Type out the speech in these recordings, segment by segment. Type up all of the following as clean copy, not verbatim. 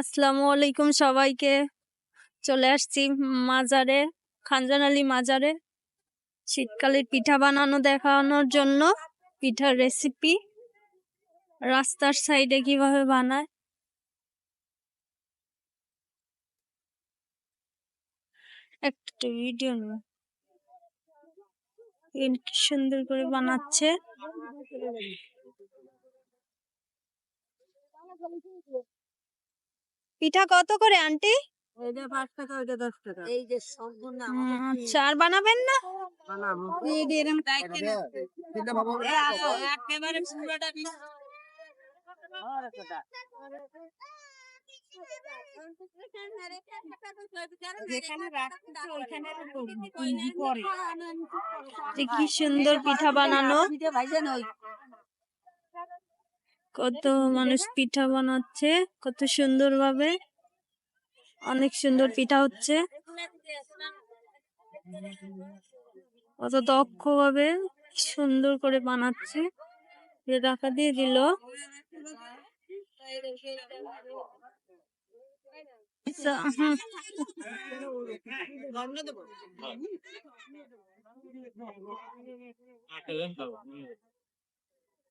আসসালামু আলাইকুম সবাইকে। চলে আসছি মাজারে, খানজান আলী মাজারে শীতকালের পিঠা বানানো দেখানোর জন্য। পিঠার রেসিপি রাস্তার সাইডে কিভাবে বানায় একটা ভিডিও কি সুন্দর করে বানাচ্ছে। পিঠা কত করে আন্টি? আচ্ছা, আর বানাবেন না? কি সুন্দর পিঠা বানানো, কত মানুষ পিঠা বানাচ্ছে কত সুন্দর ভাবে। অনেক সুন্দর পিঠা হচ্ছে, কত দক্ষ ভাবে সুন্দর করে বানাচ্ছে। ঢাকা দিয়ে দিল।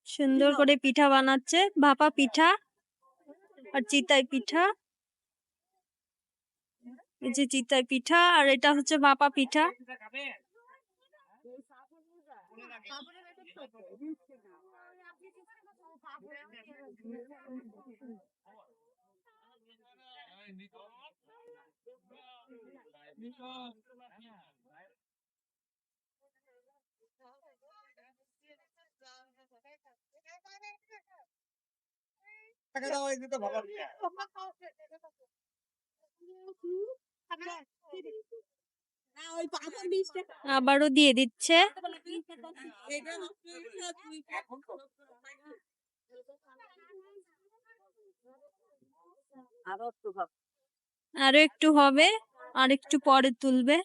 সুন্দর করে পিঠা বানাচ্ছে, ভাপা পিঠা আর চিতাই পিঠা। এই যে চিতাই পিঠা আর এটা হচ্ছে ভাপা পিঠা। আবারও দিয়ে দিচ্ছে। আরো একটু হবে, আর একটু পরে তুলবে।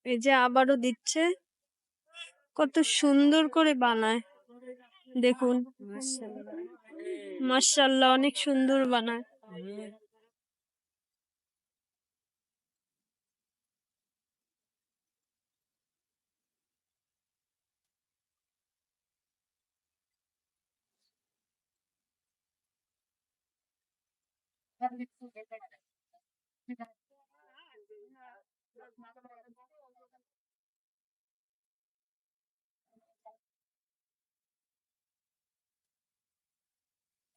এই যে আবারও দিচ্ছে, কত সুন্দর করে বানায় দেখুন। মাশাআল্লাহ, অনেক সুন্দর বানায়।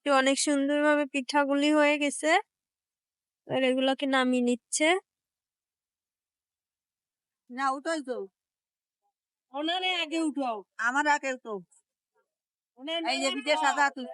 অনেক সুন্দরভাবে পিঠাগুলি হয়ে গেছে, আর এগুলোকে নামিয়ে নিচ্ছে। না উঠাই তো ওনারে আগে উঠাও, আমার আগে তো এই যে পিঠে সাদা তুই